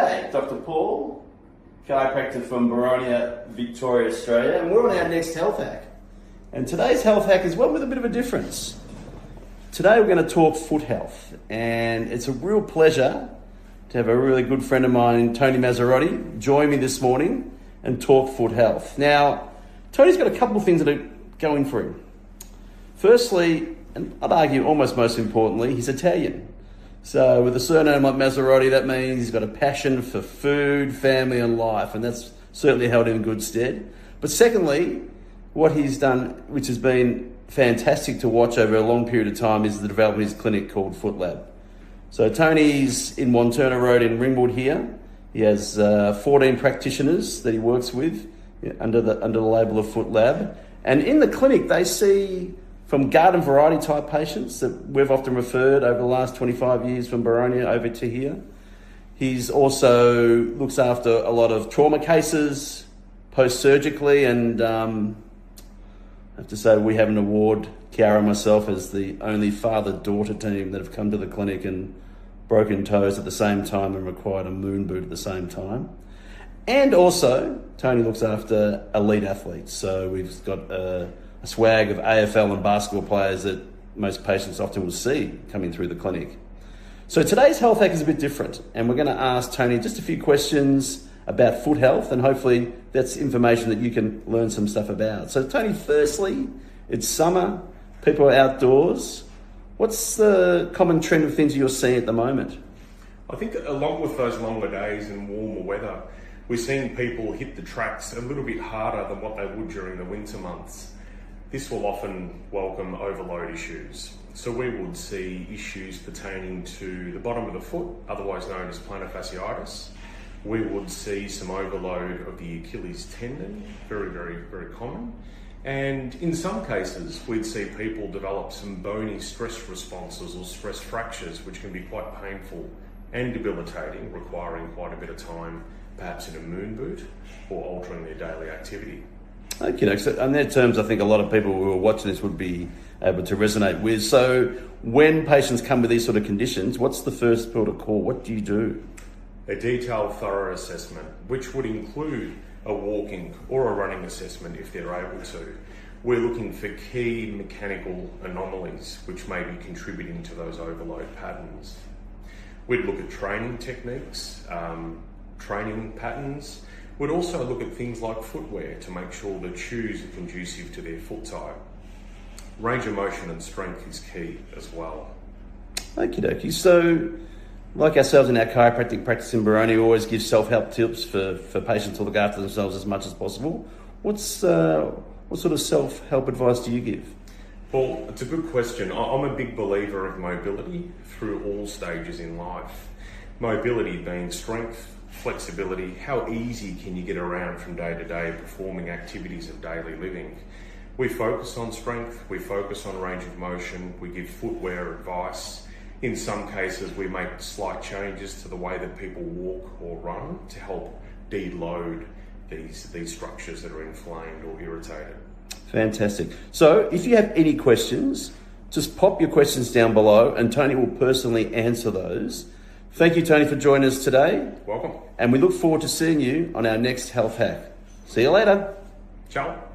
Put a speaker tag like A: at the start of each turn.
A: G'day, Dr. Paul, chiropractor from Boronia, Victoria, Australia, and we're on our next health hack. And today's health hack is one with a bit of a difference. Today we're going to talk foot health, and it's a real pleasure to have a really good friend of mine, Tony Massarotti, join me this morning and talk foot health. Now, Tony's got a couple of things that are going for him. Firstly, and I'd argue almost most importantly, he's Italian. So with a surname like Massarotti, that means he's got a passion for food, family and life, and that's certainly held him in good stead. But secondly, what he's done, which has been fantastic to watch over a long period of time, is the development of his clinic called FootLab. So Tony's in Wanturna Road in Ringwood here. He has 14 practitioners that he works with under the label of FootLab. And in the clinic, they see from garden variety type patients that we've often referred over the last 25 years from Boronia over to here. He's also looks after a lot of trauma cases post-surgically, and I have to say we have an award, Kiara and myself, as the only father-daughter team that have come to the clinic and broken toes at the same time and required a moon boot at the same time. And also, Tony looks after elite athletes. So we've got a swag of AFL and basketball players that most patients often will see coming through the clinic. So today's health hack is a bit different, and we're going to ask Tony just a few questions about foot health, and hopefully that's information that you can learn some stuff about. So Tony, firstly, it's summer, people are outdoors. What's the common trend of things you're seeing at the moment?
B: I think along with those longer days and warmer weather, we're seeing people hit the tracks a little bit harder than what they would during the winter months. This will often welcome overload issues. So we would see issues pertaining to the bottom of the foot, otherwise known as plantar fasciitis. We would see some overload of the Achilles tendon, very, very, very common. And in some cases, we'd see people develop some bony stress responses or stress fractures, which can be quite painful and debilitating, requiring quite a bit of time, perhaps in a moon boot or altering their daily activity.
A: Okay, so in their terms, I think a lot of people who are watching this would be able to resonate with. So when patients come with these sort of conditions, what's the first port of call? What do you do?
B: A detailed, thorough assessment, which would include a walking or a running assessment if they're able to. We're looking for key mechanical anomalies which may be contributing to those overload patterns. We'd look at training techniques, training patterns. We'd also look at things like footwear to make sure that shoes are conducive to their foot type. Range of motion and strength is key as well.
A: Okie dokie. So, like ourselves in our chiropractic practice in Boronia, we always give self-help tips for patients to look after themselves as much as possible. What sort of self-help advice do you give?
B: Well, it's a good question. I'm a big believer of mobility through all stages in life. Mobility being strength, flexibility, how easy can you get around from day to day performing activities of daily living. We focus on strength, we focus on range of motion, we give footwear advice. In some cases, we make slight changes to the way that people walk or run to help deload these structures that are inflamed or irritated.
A: Fantastic. So if you have any questions, just pop your questions down below and Tony will personally answer those. Thank you, Tony, for joining us today.
B: Welcome.
A: And we look forward to seeing you on our next health hack. See you later.
B: Ciao.